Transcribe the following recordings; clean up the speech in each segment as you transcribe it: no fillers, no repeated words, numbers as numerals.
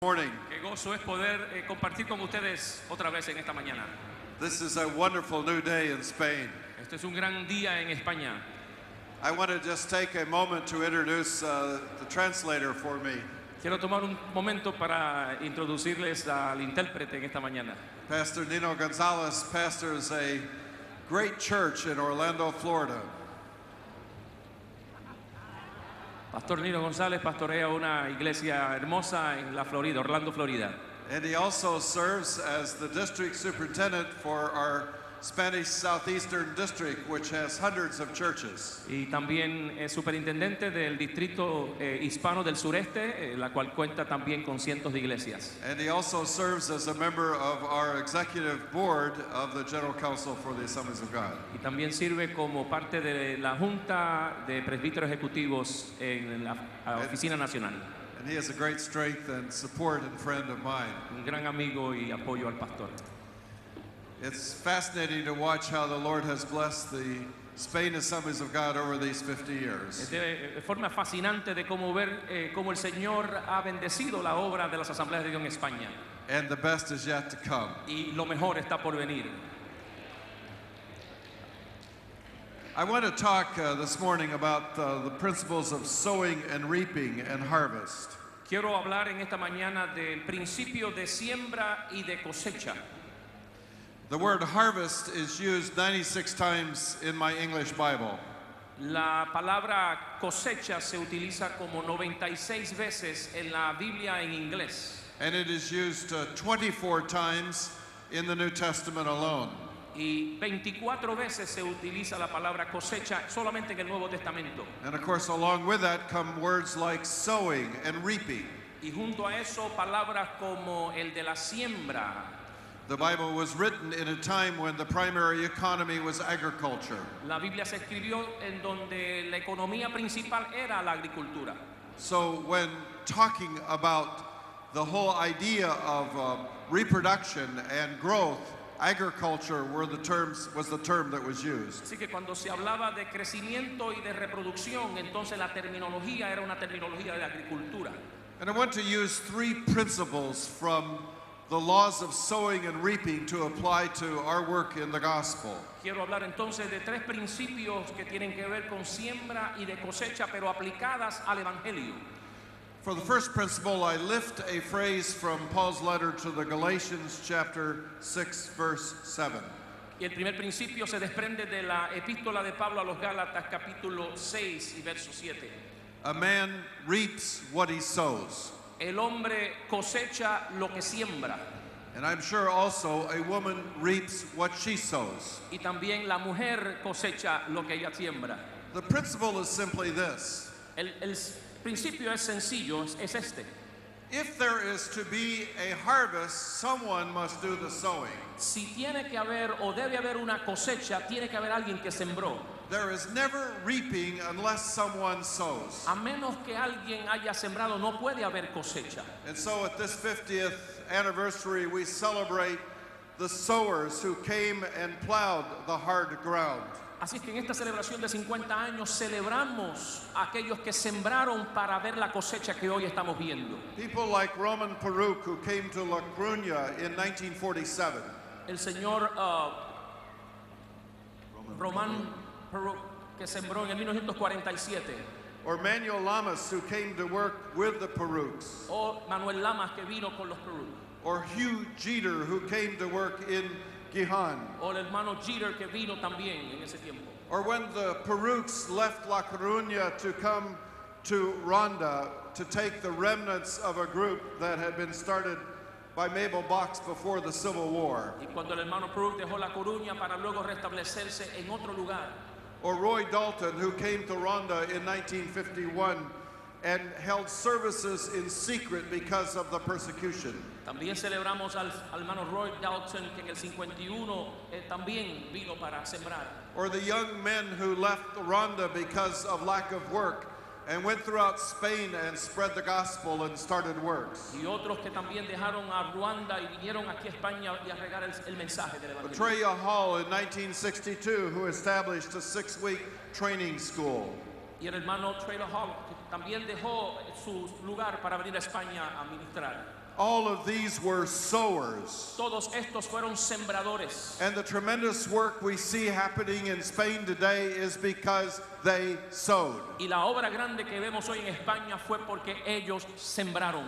Morning. Qué gozo es poder compartir con ustedes otra vez en esta mañana. This is a wonderful new day in Spain. Este es un gran día en España. I want to just take a moment to introduce the translator for me. Quiero tomar un momento para introducirles al intérprete en esta mañana. Pastor Nino Gonzalez pastors a great church in Orlando, Florida. Pastor Nino González pastorea una iglesia hermosa en la Florida, Orlando, Florida. And he also serves as the district superintendent for our Spanish Southeastern District, which has hundreds of churches. Y también es superintendente del distrito hispano del sureste, la cual cuenta también con cientos de iglesias. And he also serves as a member of our executive board of the General Council for the Assemblies of God. Y también sirve como parte de la Junta de Presbíteros Ejecutivos en la Oficina Nacional. And he is a great strength and support and friend of mine. Un gran amigo y apoyo al pastor. It's fascinating to watch how the Lord has blessed the Spain Assemblies of God over these 50 years. Es de forma fascinante de cómo ver cómo el Señor ha bendecido la obra de las Asambleas de Dios en España. And the best is yet to come. Y lo mejor está por venir. I want to talk this morning about the principles of sowing and reaping and harvest. Quiero hablar en esta mañana del principio de siembra y de cosecha. The word harvest is used 96 times in my English Bible. La palabra cosecha se utiliza como 96 veces en la Biblia en inglés. And it is used 24 times in the New Testament alone. Y 24 veces se utiliza la palabra cosecha solamente en el Nuevo Testamento. And of course, along with that come words like sowing and reaping. Y junto a eso palabras como el de la siembra. The Bible was written in a time when the primary economy was agriculture. La Biblia se escribió en donde la economía principal era la agricultura. So when talking about the whole idea of reproduction and growth, agriculture was the term that was used. Así que cuando se hablaba de crecimiento y de reproducción, entonces la terminología era una terminología de agricultura. And I want to use three principles from the laws of sowing and reaping to apply to our work in the gospel. Quiero hablar entonces de tres principios que tienen que ver con siembra y de cosecha, pero aplicadas al evangelio. For the first principle, I lift a phrase from Paul's letter to the Galatians chapter 6 verse 7. Y el primer principio se desprende de la epístola de Pablo a los Gálatas capítulo 6 y verso 7. A man reaps what he sows. El hombre cosecha lo que siembra. And I'm sure also a woman reaps what she sows. Y también la mujer cosecha lo que ella siembra. The principle is simply this. El principio es sencillo, es este. If there is to be a harvest, someone must do the sowing. Si tiene que haber o debe haber una cosecha, tiene que haber alguien que sembró. There is never reaping unless someone sows. A menos que alguien haya sembrado, no puede haber cosecha. And so at this 50th anniversary, we celebrate the sowers who came and plowed the hard ground. Así que en esta celebración de 50 años celebramos a aquellos que sembraron para ver la cosecha que hoy estamos viendo. People like Roman Peruk, who came to La Coruña in 1947. El señor Román Peruk, que sembró en el 1947. Or Manuel Lamas, who came to work with the Peruks. O Manuel Lamas, que vino con los Peruk. Or Hugh Jeter, who came to work in Gijan. O el hermano Jeter, que vino también en ese tiempo. Or when the Peruks left La Coruña to come to Ronda to take the remnants of a group that had been started by Mabel Box before the Civil War. Y cuando el hermano Peruk dejó La Coruña para luego restablecerse en otro lugar. Or Roy Dalton, who came to Ronda in 1951 and held services in secret because of the persecution. También celebramos al hermano Roy Dalton, que en el 51 también vino para sembrar. Or the young men who left Ronda because of lack of work and went throughout Spain and spread the gospel and started works. Y otros que también dejaron a Ruanda y vinieron aquí a España y a regar el mensaje del evangelio. Treya Hall in 1962, who established a 6-week training school. Y el hermano Treya Hall también dejó su lugar para venir a España a ministrar. All of these were sowers. Todos estos fueron sembradores. And the tremendous work we see happening in Spain today is because they sowed. Y la obra grande que vemos hoy en España fue porque ellos sembraron.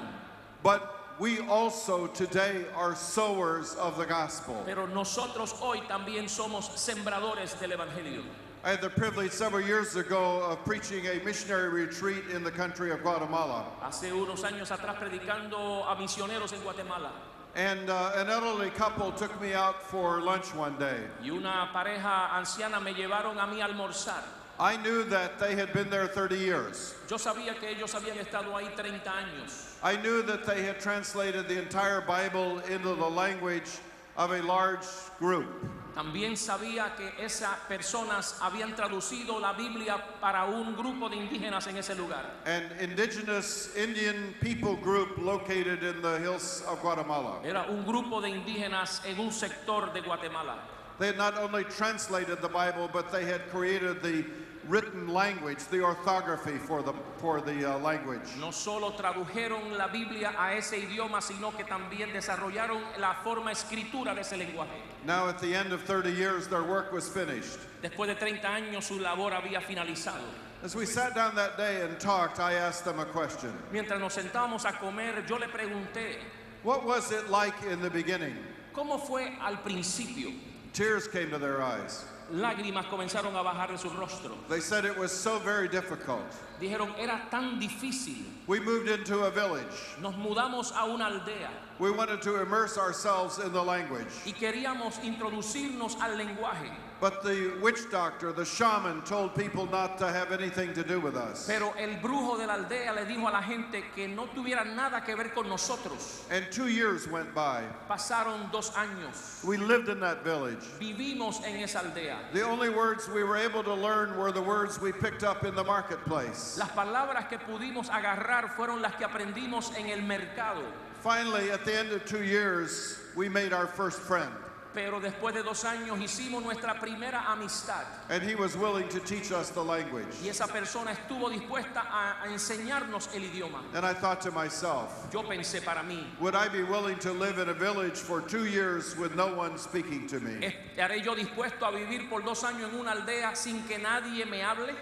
But we also today are sowers of the gospel. Pero nosotros hoy también somos sembradores del Evangelio. I had the privilege several years ago of preaching a missionary retreat in the country of Guatemala. Hace unos años atrás predicando a misioneros en Guatemala. And an elderly couple took me out for lunch one day. Y una pareja anciana me llevaron a mí a almorzar. I knew that they had been there 30 years. Yo sabía que ellos habían estado ahí 30 años. I knew that they had translated the entire Bible into the language of a large group. También sabía que esas personas habían traducido la Biblia para un grupo de indígenas en ese lugar. An indigenous Indian people group located in the hills of Guatemala. Era un grupo de indígenas en un sector de Guatemala. They had not only translated the Bible, but they had created the written language, the orthography for the language. No solo tradujeron la Biblia a ese idioma, sino que también desarrollaron la forma escritura de ese lenguaje. Now at the end of 30 years, their work was finished. Después de 30 años su labor había finalizado. As we sat down that day and talked, I asked them a question. Mientras nos sentábamos a comer, yo le pregunté, What was it like in the beginning? ¿cómo fue al principio? Tears came to their eyes. Lágrimas comenzaron a bajar de su rostro. They said it was so very difficult. Dijeron, era tan difícil. We moved into a village. Nos mudamos a una aldea We wanted to immerse ourselves in the language. y queríamos introducirnos al lenguaje. But the witch doctor, the shaman, told people not to have anything to do with us. Pero el brujo de la aldea le dijo a la gente que no tuviera nada que ver con nosotros. And 2 years went by. Pasaron 2 años. We lived in that village. Vivimos en esa aldea. The only words we were able to learn were the words we picked up in the marketplace. Las palabras que pudimos agarrar fueron las que aprendimos en el mercado. Finally, at the end of 2 years, we made our first friend. Pero después de 2 años hicimos nuestra primera amistad. And he was willing to teach us the language. Y esa persona estuvo dispuesta a enseñarnos el idioma. And I thought to myself, Yo pensé para mí, would I be willing to live in a village for 2 years with no one speaking to me? ¿estaré yo dispuesto a vivir por 2 años en una aldea sin que nadie me hable?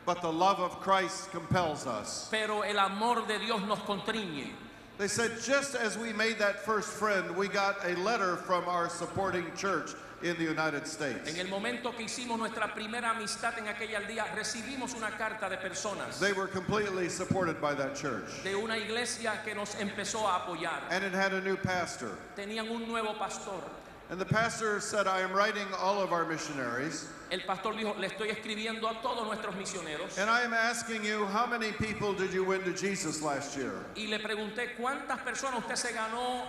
But the love of Christ compels us. Pero el amor de Dios nos constriñe. They said just as we made that first friend, we got a letter from our supporting church in the United States. En el momento que hicimos nuestra primera amistad en aquella aldea, recibimos una carta de personas They were completely supported by that church. de una iglesia que nos empezó a apoyar. And it had a new pastor. Tenían un nuevo pastor. And the pastor said, I am writing all of our missionaries. El pastor dijo, le estoy escribiendo a todos nuestros misioneros. And I am asking you, how many people did you win to Jesus last year? Y le pregunté, ¿cuántas personas usted se ganó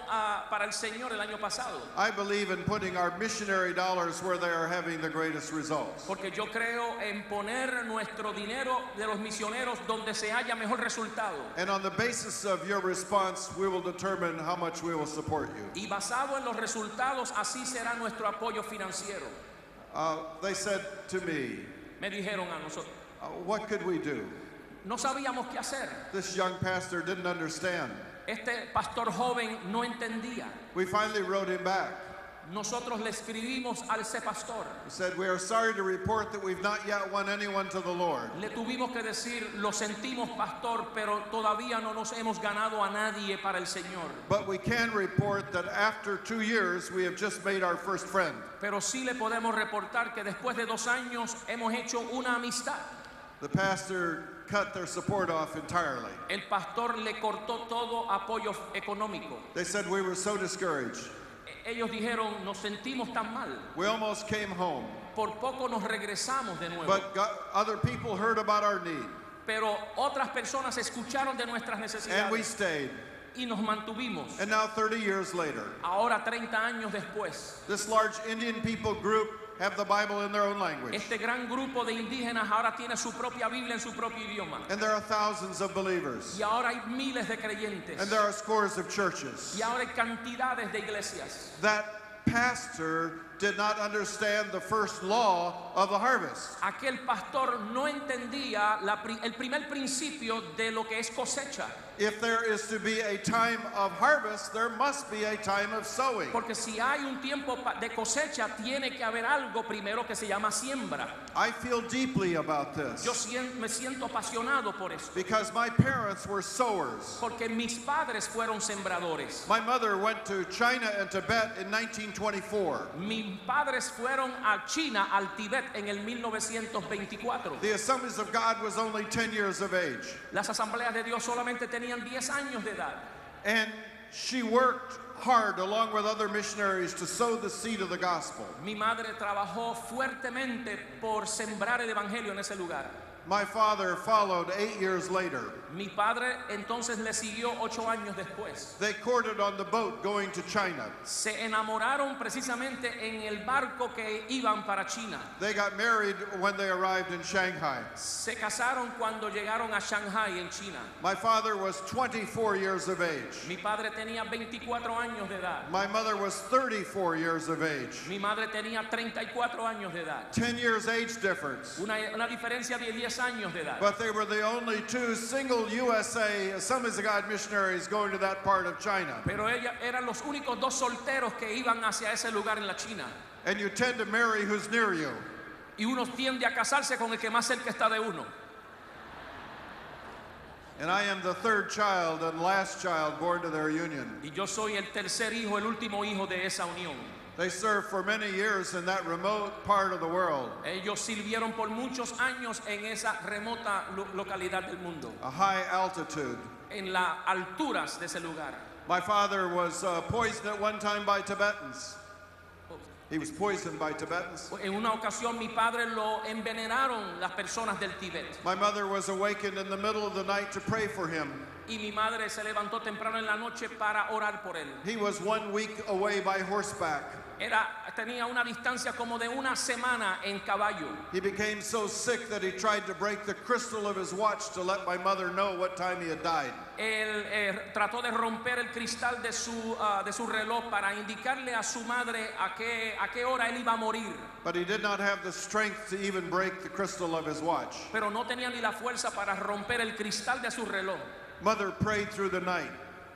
para el Señor el año pasado? I believe in putting our missionary dollars where they are having the greatest results. Porque yo creo en poner nuestro dinero de los misioneros donde se haya mejor resultado. And on the basis of your response, we will determine how much we will support you. Y basado en los resultados, así será nuestro apoyo financiero. They said to me, Me dijeron a nosotros. what could we do? No sabíamos qué hacer. This young pastor didn't understand. Este pastor joven no entendía. We finally wrote him back. Nosotros le escribimos a ese pastor. We said, we are sorry to report that we've not yet won anyone to the Lord. Le tuvimos que decir, lo sentimos, pastor, pero todavía no nos hemos ganado a nadie para el Señor. But we can report that after 2 years, we have just made our first friend. Pero sí le podemos reportar que después de 2 años hemos hecho una amistad. The pastor cut their support off entirely. El pastor le cortó todo apoyo económico. They said we were so discouraged. Ellos dijeron, nos sentimos tan mal. We almost came home. Por poco nos regresamos de nuevo. But other people heard about our need. Pero otras personas escucharon de nuestras And we necesidades stayed. y nos mantuvimos. And now 30 years later, Ahora, 30 años después, this large Indian people group have the Bible in their own language. este gran grupo de indígenas ahora tiene su propia Biblia en su propio idioma. And there are thousands of believers. Y ahora hay miles de creyentes. And there are scores of churches. Y ahora hay cantidades de iglesias. That pastor did not understand the first law of the harvest. Aquel pastor no entendía el primer principio de lo que es cosecha. If there is to be a time of harvest, there must be a time of sowing. Porque si hay un tiempo de cosecha, tiene que haber algo primero que se llama siembra. I feel deeply about this Yo me siento apasionado por esto. because my parents were sowers. Porque mis padres fueron sembradores. My mother went to China and Tibet in 1924. Mis padres fueron a China, al Tíbet, en el 1924. The Assemblies of God was only 10 years of age. Las asambleas de Dios solamente tenían 10 años de edad. And she worked hard along with other missionaries to sow the seed of the gospel. Mi madre trabajó fuertemente por sembrar el evangelio en ese lugar. My father followed 8 years later. Mi padre entonces le siguió 8 años después. They courted on the boat going to China. Se enamoraron precisamente en el barco que iban para China. They got married when they arrived in Shanghai. Se casaron cuando llegaron a Shanghai, en China. My father was 24 years of age. Mi padre tenía 24 años de edad. My mother was 34 years of age. Mi madre tenía 34 años de edad. 10 years age difference. Una diferencia de 10 años de edad. But they were the only two single USA Assemblies of God missionaries going to that part of China. Pero ellos eran los únicos dos solteros que iban hacia ese lugar en la China. And you tend to marry who's near you. Y uno tiende a casarse con el que más cerca está de uno. And I am the third child and last child born to their union. Y yo soy el tercer hijo, el último hijo de esa unión. They served for many years in that remote part of the world, Ellos sirvieron por muchos años en esa remota localidad del mundo, a high altitude. en las alturas de ese lugar. My father was poisoned at one time by Tibetans. He was poisoned by Tibetans. En una ocasión mi padre lo envenenaron las personas del Tíbet. My mother was awakened in the middle of the night to pray for him. Y mi madre se levantó temprano en la noche para orar por él. He was 1 week away by horseback. Tenía una distancia como de una semana en caballo. He became so sick that he tried to break the crystal of his watch to let my mother know what time he had died. Él trató de romper el cristal de su reloj para indicarle a su madre a qué hora él iba a morir. But he did not have the strength to even break the crystal of his watch. Pero no tenía ni la fuerza para romper el cristal de su reloj. Mother prayed through the night.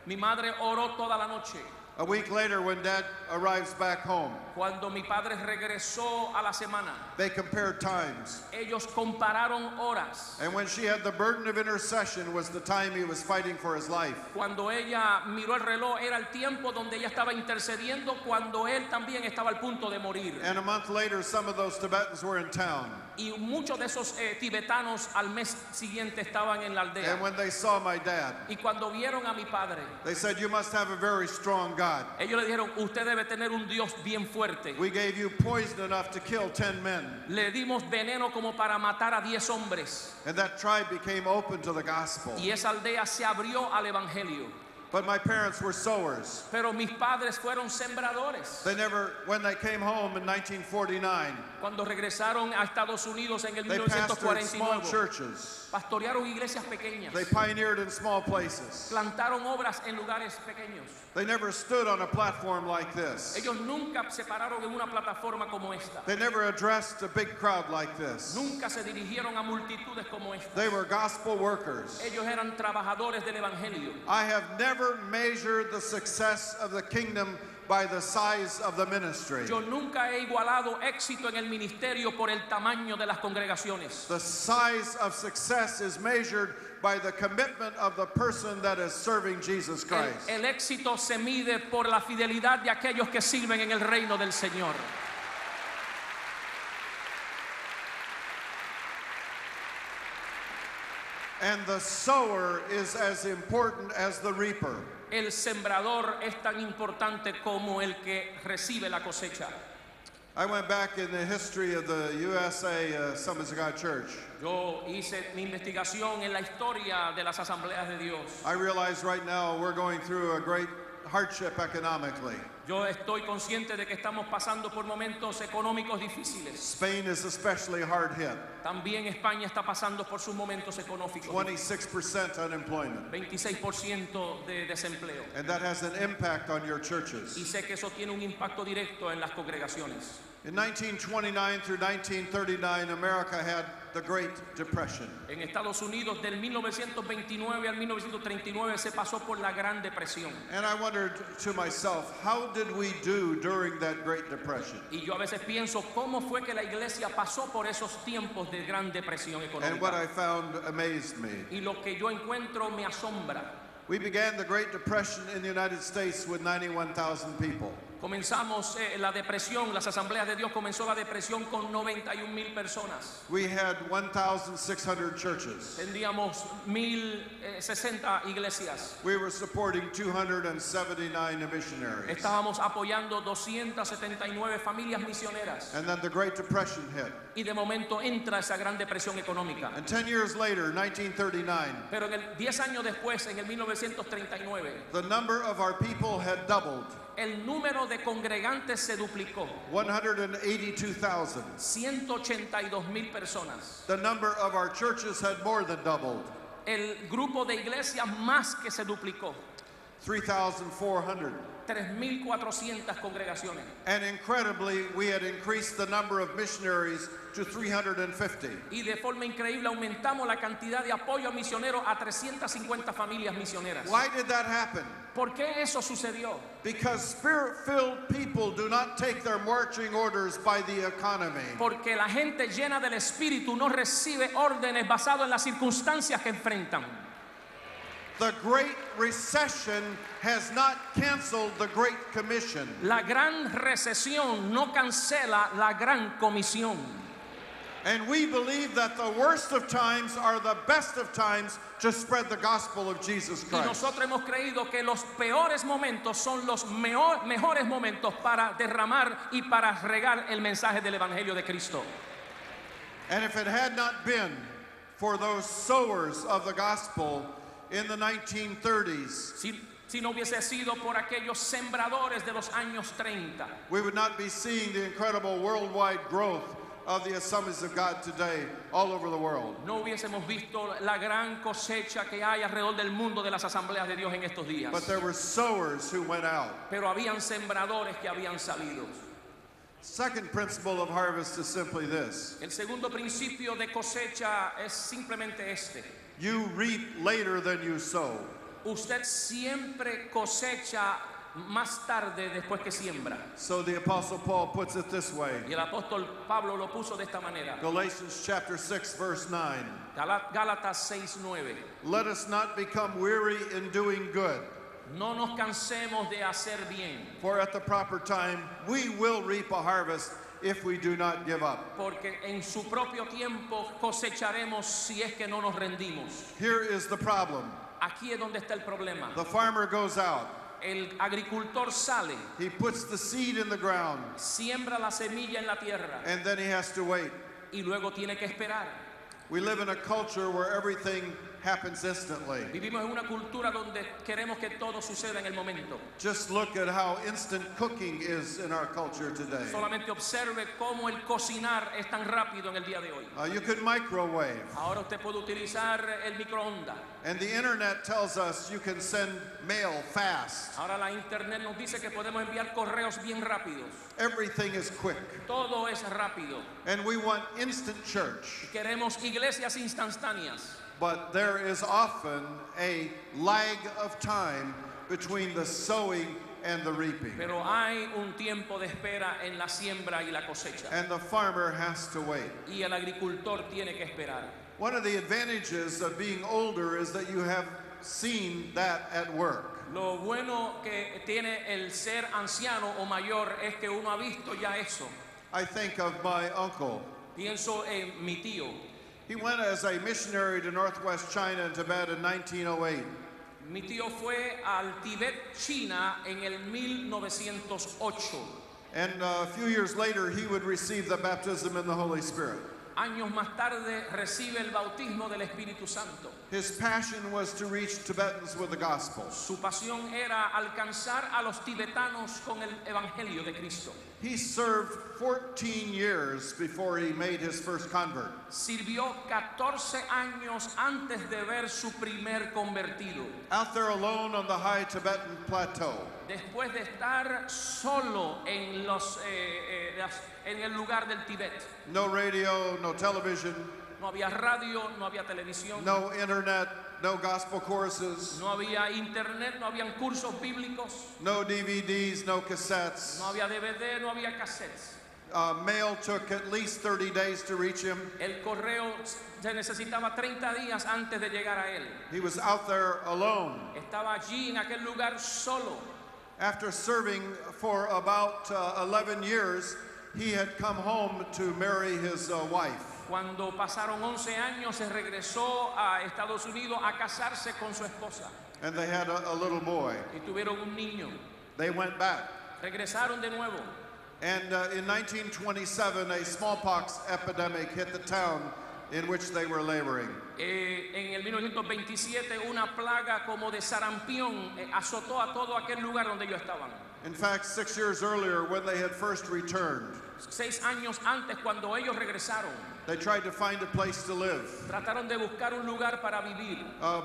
Mi madre oró toda la noche. A week later, when Dad arrives back home, Cuando mi padre regresó a la semana, they compared times. ellos compararon horas. And when she had the burden of intercession was the time he was fighting for his life. Cuando ella miró el reloj, era el tiempo donde ella estaba intercediendo cuando él también estaba al punto de morir. And a month later, some of those Tibetans were in town. Y muchos de esos tibetanos al mes siguiente estaban en la aldea. And when they saw my dad, Y cuando vieron a mi padre, they said, "You must have a very strong God. ellos le dijeron, usted debe tener un Dios bien fuerte. We gave you poison enough to kill 10 men." Le dimos veneno como para matar a 10 hombres. And that tribe became open to the gospel. Y esa aldea se abrió al evangelio. But my parents were sowers. Pero mis padres fueron sembradores. They never, when they came home in 1949, Cuando regresaron a Estados Unidos en el they pastored small 1949, churches. pastorearon iglesias pequeñas. They pioneered in small places. Plantaron obras en lugares pequeños. They never stood on a platform like this. Ellos nunca se pararon en una plataforma como esta. They never addressed a big crowd like this. Nunca se dirigieron a multitudes como esta. They were gospel workers. Ellos eran trabajadores del evangelio. I have never measured the success of the kingdom by the size of the ministry. Yo nunca he igualado éxito en el ministerio por el tamaño de las congregaciones. The size of success is measured by the commitment of the person that is serving Jesus Christ. El éxito se mide por la fidelidad de aquellos que sirven en el reino del Señor. And the sower is as important as the reaper. El sembrador es tan importante como el que recibe la cosecha. I went back in the history of the USA Assemblies of God Church. Yo hice mi investigación en la historia de las asambleas de Dios. I realize right now we're going through a great hardship economically. Yo estoy consciente de que estamos pasando por momentos económicos difíciles. Spain is especially hard hit. También España está pasando por sus momentos económicos. 26% unemployment. 26% de desempleo. And that has an impact on your Y churches. sé que eso tiene un impacto directo en las congregaciones. In 1929 through 1939, America had the Great Depression. En Estados Unidos del 1929 al 1939 se pasó por la Gran Depresión. And I wondered to myself, how did we do during that Great Depression? Y yo a veces pienso cómo fue que la iglesia pasó por esos tiempos de Gran Depresión And what I económica. found amazed me. Y lo que yo encuentro me asombra. We began the Great Depression in the United States with 91,000 people. Comenzamos la depresión, las asambleas de Dios comenzó la depresión con 91,000 personas. We had 1,600 churches. Tendríamos 1,060 iglesias. We were supporting 279 missionaries. Estábamos apoyando 279 familias misioneras. And then the Great Depression hit. Y de momento entra esa gran depresión económica. And 10 years later, 1939, Pero 10 años después, en el 1939, the number of our people had doubled. el número de congregantes se duplicó. 182,000. 182,000 personas. The number of our churches had more than doubled. El grupo de iglesias más que se duplicó. 3,400. 3,400 congregaciones. And incredibly, we had increased the number of missionaries to 350. Y de forma increíble aumentamos la cantidad de apoyo a misioneros a 350 familias misioneras. Why did that happen? ¿Por qué eso sucedió? Because spirit-filled people do not take their marching orders by the economy. Porque la gente llena del Espíritu no recibe órdenes basadas en las circunstancias que enfrentan. The Great Recession has not canceled the Great Commission. La gran recesión no cancela la gran comisión. And we believe that the worst of times are the best of times to spread the gospel of Jesus Y Christ. nosotros hemos creído que los peores momentos son los mejores momentos para derramar y para regar el mensaje del Evangelio de Cristo. And if it had not been for those sowers of the gospel in the 1930s, Si no hubiese sido por aquellos sembradores de los años 30, we would not be seeing the incredible worldwide growth of the Assemblies of God today all over the world. no hubiésemos visto la gran cosecha que hay alrededor del mundo de las asambleas de Dios en estos días. But there were sowers who went out. Pero habían sembradores que habían salido. Second principle of harvest is simply this. El segundo principio de cosecha es simplemente este. You reap later than you sow. Usted siempre cosecha más tarde después que siembra. So the Apostle Paul puts it this way. Y el apóstol Pablo lo puso de esta manera. Galatians chapter 6 verse 9. Gálatas 6:9. Let us not become weary in doing good, No nos cansemos de hacer bien, for at the proper time we will reap a harvest if we do not give up. porque en su propio tiempo cosecharemos si es que no nos rendimos. Here is the problem. Aquí es donde está el problema. The farmer goes out. El agricultor sale, He puts the seed in the ground, siembra la semilla en la tierra and then he has to wait. y luego tiene que esperar. We live in a culture where everything happens instantly. Vivimos en una cultura donde queremos que todo suceda en el momento. Just look at how instant cooking is in our culture today. Solamente observe cómo el cocinar es tan rápido en el día de hoy. You can microwave, Ahora usted puede utilizar el microondas. and the internet tells us you can send mail fast. Ahora la internet nos dice que podemos enviar correos bien rápidos. Everything is quick, Todo es rápido. and we want instant church. Queremos iglesias instantáneas. But there is often a lag of time between the sowing and the reaping. Pero hay un tiempo de espera en la siembra y la cosecha. And the farmer has to wait. Y el agricultor tiene que esperar. One of the advantages of being older is that you have seen that at work. Lo bueno que tiene el ser anciano o mayor es que uno ha visto ya eso. I think of my uncle. Pienso en mi tío. He went as a missionary to northwest China and Tibet in 1908. Mi tío fue al Tíbet, China, en el 1908. And a few years later, he would receive the baptism in the Holy Spirit. Años más tarde recibe el bautismo del Espíritu Santo. His passion was to reach Tibetans with the gospel. Su pasión era alcanzar a los tibetanos con el Evangelio de Cristo. He served 14 years before he made his first convert. Sirvió 14 años antes de ver su primer convertido. Out there alone on the high Tibetan plateau. Después de estar solo en el lugar del Tíbet. No radio, no television. No había radio, no había televisión. No internet, no gospel choruses. No había internet, no habían cursos bíblicos. No DVDs, no cassettes. No había DVD, no había cassettes. Mail took at least 30 days to reach him. El correo se necesitaba 30 días antes de llegar a él. He was out there alone. Estaba allí en aquel lugar solo. After serving for about 11 years, he had come home to marry his wife. Cuando pasaron 11 años, se regresó a Estados Unidos a casarse con su esposa. And they had a little boy. Y tuvieron un niño. They went back. Regresaron de nuevo. And in 1927, a smallpox epidemic hit the town in which they were laboring. En el 1927, una plaga como de sarampión azotó a todo aquel lugar donde ellos estaban. In fact, 6 years earlier, when they had first returned, 6 años antes, cuando ellos regresaron, they tried to find a place to live. trataron de buscar un lugar para vivir.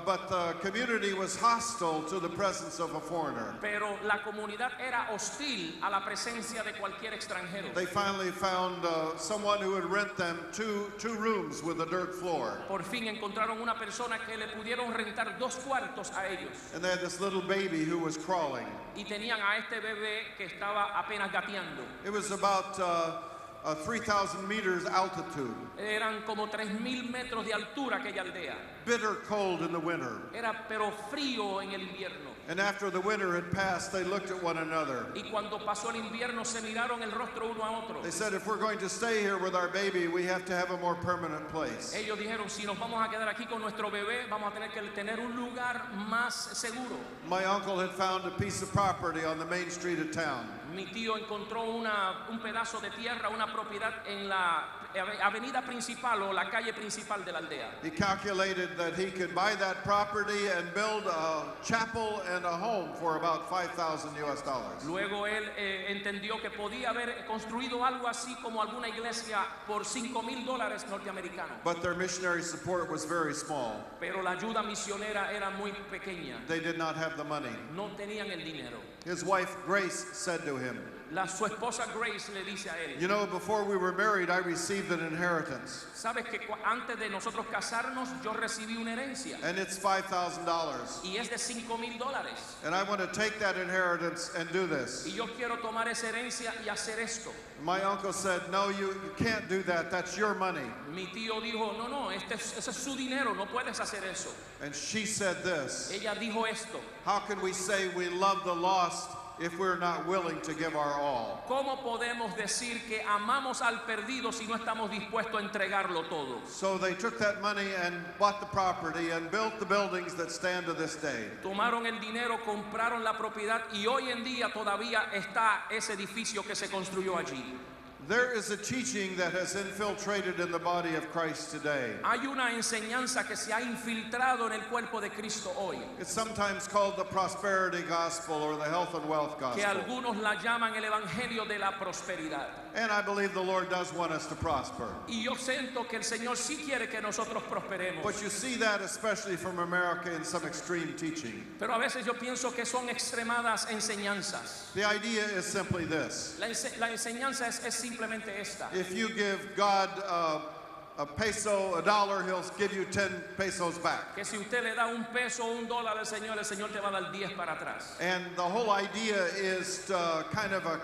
But the community was hostile to the presence of a foreigner. Pero la comunidad era hostil a la presencia de cualquier extranjero. They finally found someone who would rent them two rooms with a dirt floor. Por fin encontraron una persona que le pudieron rentar 2 cuartos a ellos. And they had this little baby who was crawling. Y tenían a este bebé que estaba apenas gateando. It was about 3,000 meters altitude. Eran como 3,000 metros de altura aquella aldea. Bitter cold in the winter. Era pero frío en el invierno. And after the winter had passed, they looked at one another. Y cuando pasó el invierno se miraron el rostro uno a otro. They said, if we're going to stay here with our baby, we have to have a more permanent place. Ellos dijeron, si nos vamos a quedar aquí con nuestro bebé, vamos a tener que tener un lugar más seguro. My uncle had found a piece of property on the main street of town. Mi tío encontró un pedazo de tierra, una propiedad en la avenida principal o la calle principal de la aldea. He calculated that he could buy that property and build a chapel and a home for about $5,000 US. Luego él entendió que podía haber construido algo así como alguna iglesia por $5,000 norteamericanos. But their missionary support was very small. Pero la ayuda misionera era muy pequeña. They did not have the money. No tenían el dinero. His wife, Grace, said to him, Su esposa Grace le dice a él, you know, before we were married, I received an inheritance. sabes que antes de nosotros casarnos yo recibí una herencia And it's $5,000. y es de $5,000 And I want to take that inheritance and do this. y yo quiero tomar esa herencia y hacer esto. My uncle said, no, you can't do that. That's your money. Mi tío dijo, no, ese es su dinero, no puedes hacer eso. And she said this, Ella dijo esto, how can we say we love the lost if we're not willing to give our all? ¿cómo podemos decir que amamos al perdido si no estamos dispuestos a entregarlo todo? So they took that money and bought the property and built the buildings that stand to this day. Tomaron el dinero, compraron la propiedad y hoy en día todavía está ese edificio que se construyó allí. There is a teaching that has infiltrated in the body of Christ today. Hay una enseñanza que se ha infiltrado en el cuerpo de Cristo hoy, It's sometimes called the prosperity gospel or the health and wealth que gospel. algunos la llaman el evangelio de la prosperidad. And I believe the Lord does want us to prosper. Y yo siento que el Señor sí quiere que nosotros prosperemos. But you see that especially from America in some extreme teaching. Pero a veces yo pienso que son extremadas enseñanzas. The idea is simply this. La enseñanza es simplemente esta. If you give God a peso, a dollar, he'll give you 10 pesos back. Que si usted le da un peso o un dólar al Señor, el Señor te va a dar 10 para atrás. And the whole idea is kind of a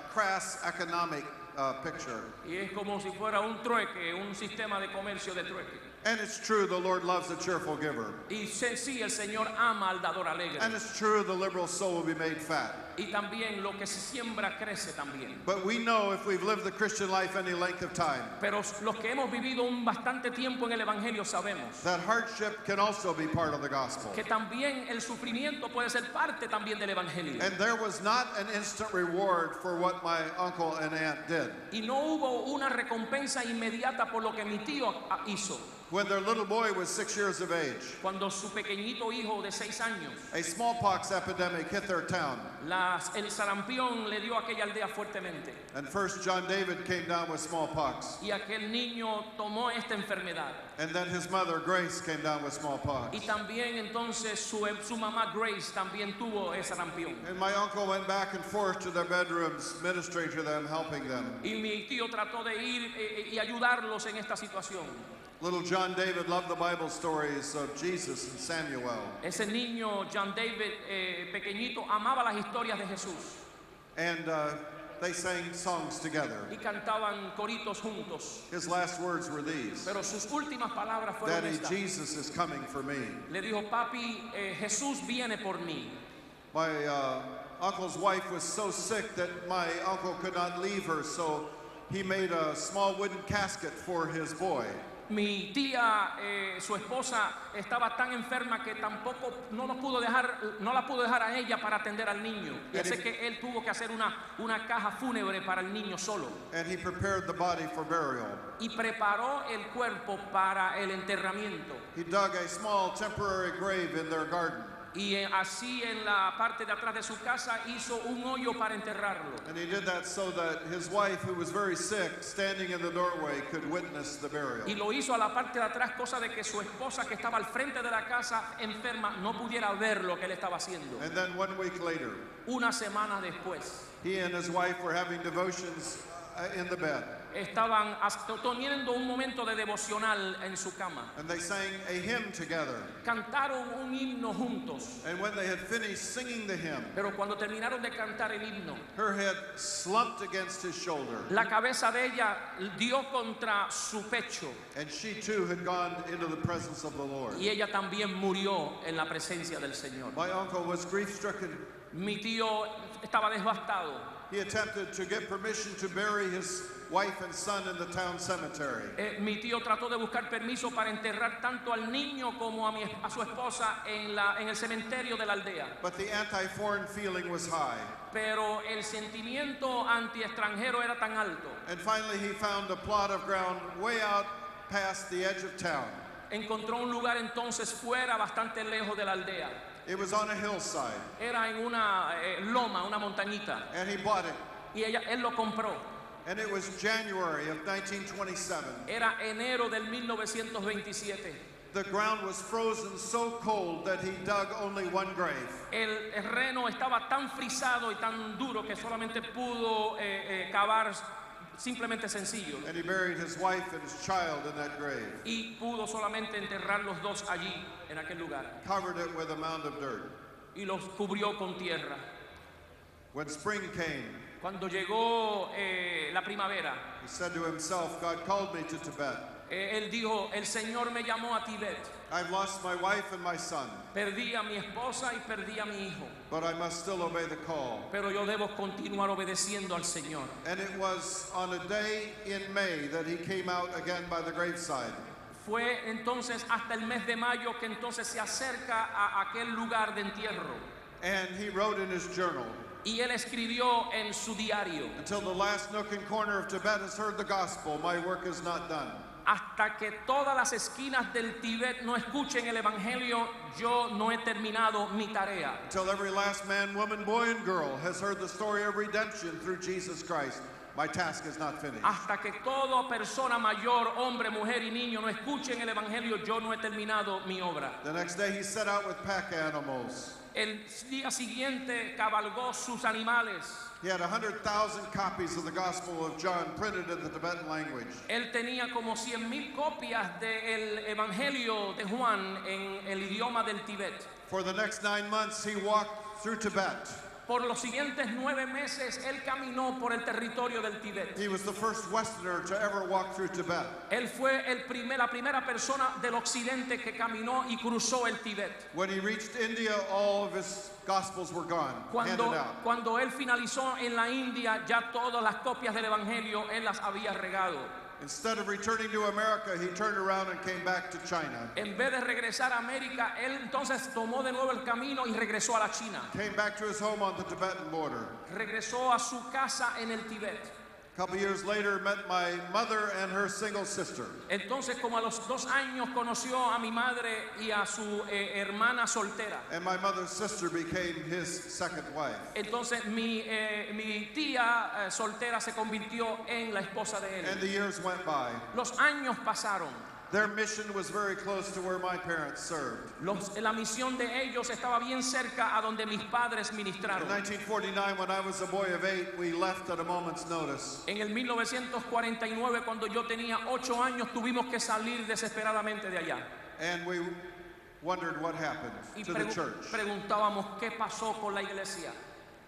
crass economic picture. Y es como si fuera un trueque, un sistema de comercio de trueque. And it's true the Lord loves a cheerful giver. Y sí, el Señor ama al dador alegre. And it's true the liberal soul will be made fat. Y también lo que se siembra crece también. But we know if we've lived the Christian life any length of time, Pero los que hemos vivido un bastante tiempo en el Evangelio sabemos that hardship can also be part of the gospel. que también el sufrimiento puede ser parte también del Evangelio. And there was not an instant reward for what my uncle and aunt did. Y no hubo una recompensa inmediata por lo que mi tío hizo. When their little boy was 6 years of age, Cuando su pequeñito hijo de 6 años, a smallpox epidemic hit their town. el sarampión le dio a aquella aldea fuertemente. And first John David came down with smallpox. Y aquel niño tomó esta enfermedad. And then his mother, Grace, came down with smallpox. Y también entonces su mamá Grace también tuvo ese sarampión. And my uncle went back and forth to their bedrooms, ministering to them, helping them. Y mi tío trató de ir y ayudarlos en esta situación. Little John David loved the Bible stories of Jesus and Samuel. Ese niño, John David, pequeñito, amaba las historias de Jesús. And they sang songs together. Y cantaban coritos juntos. His last words were these: Pero sus últimas palabras fueron Daddy, estas. Jesus is coming for me. Le dijo, papi, Jesús viene por mí. My uncle's wife was so sick that my uncle could not leave her, so he made a small wooden casket for his boy. Mi tía, su esposa, estaba tan enferma que tampoco no la pudo dejar a ella para atender al niño. Y así que él tuvo que hacer una caja fúnebre para el niño solo. And he prepared the body for burial. Y preparó el cuerpo para el enterramiento. He dug a small temporary grave in their garden. Y así en la parte de atrás de su casa hizo un hoyo para enterrarlo. And he did that so that his wife, who was very sick, standing in the doorway, could witness the burial. Y lo hizo a la parte de atrás, cosa de que su esposa, que estaba al frente de la casa enferma, no pudiera ver lo que él estaba haciendo. And then 1 week later, Una semana después, he and his wife were having devotions in the bed. estaban teniendo un momento de devocional en su cama. And they sang a hymn together. Cantaron un himno juntos. And when they had finished singing the hymn, Pero cuando terminaron de cantar el himno, her head slumped against his shoulder. la cabeza de ella dio contra su pecho. And she too had gone into the presence of the Lord. Y ella también murió en la presencia del Señor. My uncle was grief-stricken. Mi tío estaba devastado. He attempted to get permission to bury his wife and son in the town cemetery. Mi tío trató de buscar permiso para enterrar tanto al niño como a su esposa en el cementerio de la aldea. But the anti-foreign feeling was high. Pero el sentimiento anti-extranjero era tan alto. And finally he found a plot of ground way out past the edge of town. Encontró un lugar entonces fuera, bastante lejos de la aldea. It was on a hillside. Era en una loma, una montañita. And he bought it. Y él lo compró. And it was January of 1927. Era enero del 1927. The ground was frozen so cold that he dug only one grave. El terreno estaba tan frisado y tan duro que solamente pudo cavar simplemente sencillo. And he buried his wife and his child in that grave. Y pudo solamente enterrar los dos allí, en aquel lugar. Covered it with a mound of dirt. Y los cubrió con tierra. When spring came, Cuando llegó la primavera, he said to himself, God called me to Tibet. él dijo, el Señor me llamó a Tibet. I've lost my wife and my son, Perdí a mi esposa y perdí a mi hijo. but I must still obey the call. Pero yo debo continuar obedeciendo al Señor. And it was on a day in May that he came out again by the graveside. Fue entonces hasta el mes de mayo que entonces se acerca a aquel lugar de entierro. And he wrote in his journal, Y él escribió en su diario, until the last nook and corner of Tibet has heard the gospel, my work is not done. hasta que todas las esquinas del Tíbet no escuchen el Evangelio, yo no he terminado mi tarea. Until every last man, woman, boy, and girl has heard the story of redemption through Jesus Christ, my task is not finished. Hasta que toda persona mayor, hombre, mujer y niño no escuchen el Evangelio, yo no he terminado mi obra. The next day he set out with pack animals. El día siguiente cabalgó sus animales. He had 100,000 copies of the Gospel of John printed in the Tibetan language. Él tenía como 100,000 copias del Evangelio de Juan en el idioma del Tíbet. For the next 9 months, he walked through Tibet. Por los siguientes 9 meses, él caminó por el territorio del Tíbet. He was the first Westerner to ever walk through Tibet. Él fue la primera persona del occidente que caminó y cruzó el Tíbet. When he reached India, all of his Gospels were gone, handed out. Cuando él finalizó en la India, ya todas las copias del Evangelio él las había regado. Instead of returning to America, he turned around and came back to China. En vez de regresar a América, él entonces tomó de nuevo el camino y regresó a la China. Came back to his home on the Tibetan border. Regresó a su casa en el Tíbet. A couple years later, met my mother and her single sister. Entonces, como a los 2 años, conoció a mi madre y a su hermana soltera. And my mother's sister became his second wife. Entonces, mi tía soltera se convirtió en la esposa de And él. the years went by. Los años pasaron. Their mission was very close to where my parents served. La misión de ellos estaba bien cerca a donde mis padres In ministraron. 1949, when I was a boy of 8, we left at a moment's notice. En el 1949, cuando yo tenía 8 años, tuvimos que salir desesperadamente de allá. And we wondered what happened Y to the church. preguntábamos qué pasó con la iglesia.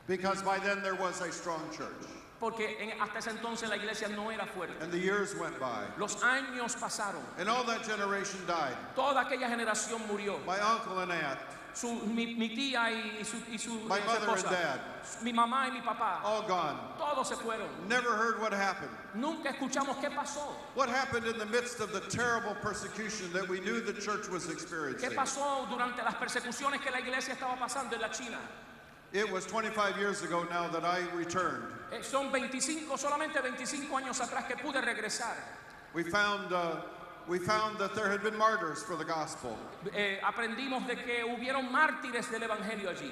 Because by then there was a strong church. Porque hasta ese entonces la iglesia no era fuerte. And the years went by. Los años pasaron. And all that generation died. Toda aquella generación murió. My uncle and aunt, Mi tía y su my mother and esposa. dad, Mi mamá y mi papá. all gone. Todos se fueron. Never heard what happened. Nunca escuchamos qué pasó. What happened in the midst of the terrible persecution that we knew the church was ¿Qué experiencing? pasó durante las persecuciones que la iglesia estaba pasando en la China? It was 25 years ago now that I returned. Son solamente 25 años atrás que pude regresar. We found that there had been martyrs for the gospel. Aprendimos de que hubieron mártires del evangelio allí.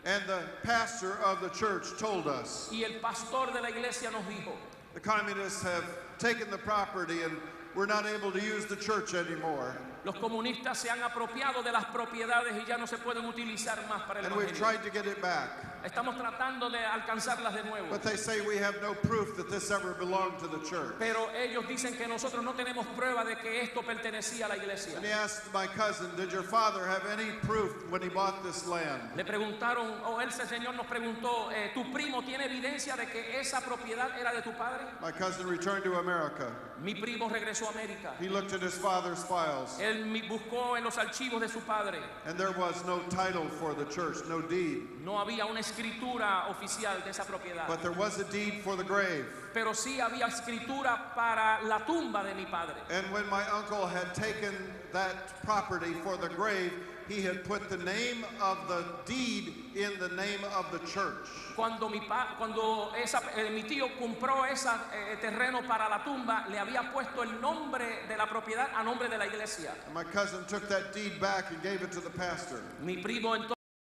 And the pastor of the church told us, Y el pastor de la iglesia nos dijo, the communists have taken the property and we're not able to use the church anymore. los comunistas se han apropiado de las propiedades y ya no se pueden utilizar más para el And we've evangelio. tried to get it back. Estamos tratando de alcanzarlas de nuevo. But they say we have no proof that this ever belonged to the church. Pero ellos dicen que nosotros no tenemos prueba de que esto pertenecía a la iglesia. And he asked my cousin, did your father have any proof when he bought this land? Le preguntaron, ese señor nos preguntó, ¿tu primo tiene evidencia de que esa propiedad era de tu padre? My cousin returned to America. Mi primo regresó a América. He looked at his father's files, Él buscó en los archivos de su padre. and there was no title for the church, no deed. No había una escritura oficial de esa propiedad. But there was a deed for the grave. Pero sí había escritura para la tumba de mi padre. And when my uncle had taken that property for the grave, he had put the name of the deed in the name of the church. Cuando mi tío compró ese terreno para la tumba, le había puesto el nombre de la propiedad a nombre de la iglesia. And my cousin took that deed back and gave it to the pastor. Mi primo entonces